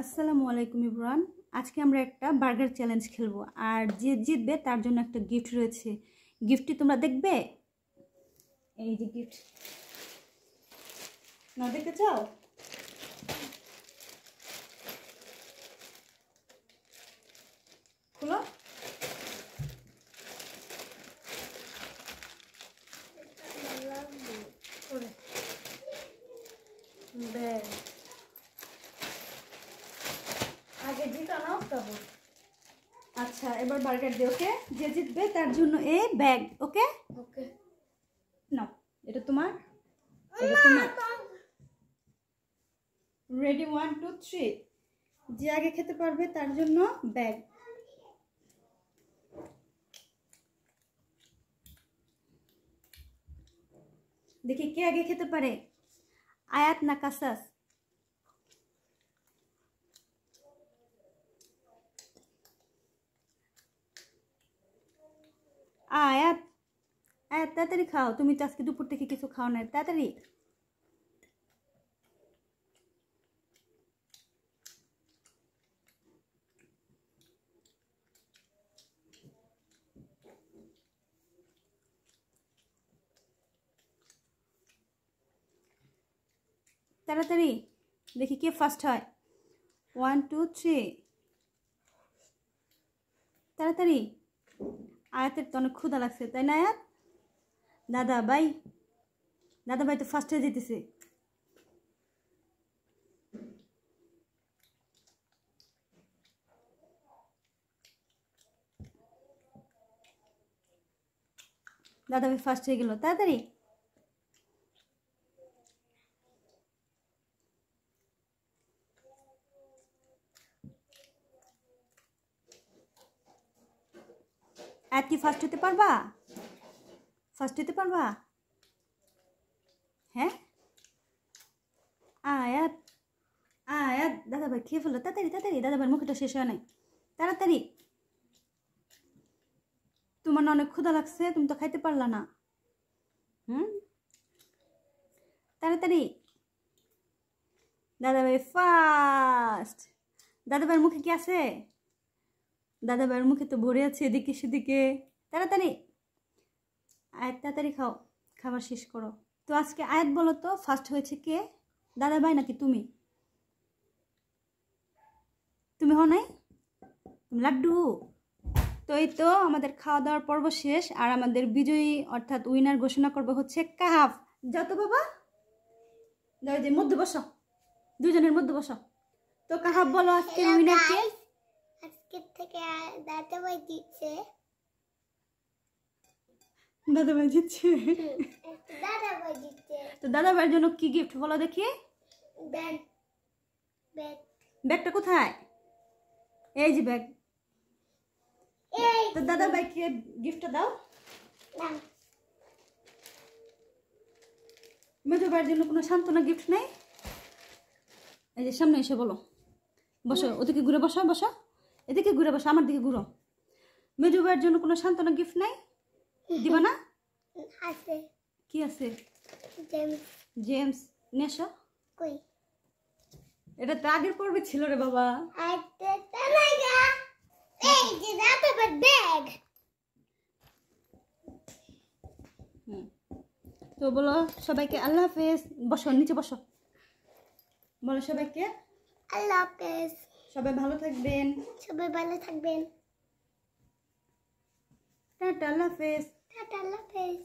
আসসালামু আলাইকুম ইব্রান। আজকে আমরা একটা বার্গার চ্যালেঞ্জ খেলবো, আর যে জিতবে তার জন্য একটা গিফট রয়েছে। গিফটটি তোমরা দেখবে। এই যে গিফট, না দেখতে চাও? খুলো। আগে জিতা নাও তবে। আচ্ছা, এবার বার্গার দে। ওকে, যে জিতবে তার জন্য এই ব্যাগ। ওকে ওকে, নাও। এটা তোমার, এটা তোমার। রেডি, 1 2 3। যে আগে খেতে পারবে তার জন্য ব্যাগ। দেখি কে আগে খেতে পারে, আয়াত না কাসাস? আয়াত, আয়াত তাড়াতাড়ি খাও। তুমি তো আজকে দুপুর থেকে কিছু খাও না, তাড়াতাড়ি। তাড়াতাড়ি, দেখি কে ফার্স্ট হয়। 1 2 3, তাড়াতাড়ি। আয়াতের তো অনেক ক্ষুধা লাগছে, তাই না আয়াত? দাদা ভাই, দাদা ভাই তো ফার্স্ট হয়ে যেতেছে। দাদা ভাই ফার্স্ট হয়ে গেল, তাড়াতাড়ি। আয়াত কি ফার্স্ট হতে পারবা? ফার্স্ট হতে পারবা? হ্যাঁ আয়াত, আয়াত দাদা ভাই খেয়ে ফেলো, তাড়াতাড়ি তাড়াতাড়ি। দাদা ভাইয়ের মুখটা শেষ হয় নাই, তাড়াতাড়ি। তোমার না অনেক ক্ষুধা লাগছে, তুমি তো খাইতে পারলা না। তাড়াতাড়ি। দাদা ভাই ফার্স্ট। দাদা ভাইয়ের মুখে কি আছে? দাদা ভাইয়ের মুখে তো ভরে আছে এদিকে সেদিকে। তাড়াতাড়ি আয়াত, তাড়াতাড়ি খাও, খাবার শেষ করো। তো আজকে আয়াত বলো তো ফার্স্ট হয়েছে কে, দাদা ভাই নাকি তুমি? তুমি হও নাই, তুমি লাড্ডু। তো এই তো আমাদের খাওয়া দাওয়ার পর্ব শেষ, আর আমাদের বিজয়ী অর্থাৎ উইনার ঘোষণা করবো হচ্ছে কাহাফ। যত বাবা, যাও যে মধ্যে বসো, দুজনের মধ্যে বসো। তো কাহাফ বলো আজকের উইনার কে? আজকে থেকে দাদা ভাই দিচ্ছে। দাদা ভাই জিতছে। দাদা ভাই দিচ্ছে। তো দাদা ভাইয়ের জন্য কি গিফট বলো দেখি? ব্যাগ। ব্যাগ। ব্যাগটা কোথায়? এই যে ব্যাগ। তো দাদা ভাইকে গিফটটা দাও। মেজো ভাইয়ের জন্য কোনো সান্ত্বনা গিফট নেই? এই যে সামনে এসে বলো, বসো, ওদিকে ঘুরে বসো, বসো এদিকে ঘুরে বসো, আমার দিকে ঘুরো। মেজো ভাইয়ের জন্য কোনো সান্ত্বনা গিফট নাই? দিবা না? আছে। কি আছে? জেমস। জেমস নিয়ে আসো। কই? এটা তো আগের পর্বে ছিল রে বাবা। এই যে দাদা ভাইয়ের ব্যাগ। তো বলো সবাইকে আল্লাহ হাফেজ। বসো, নিচে বসো, বলো সবাইকে আল্লাহ হাফেজ। সবাই ভালো থাকবেন। সবাই ভালো থাকবেন। টাটা, আল্লাহ হাফেজ। টাটা, আল্লাহ হাফেজ।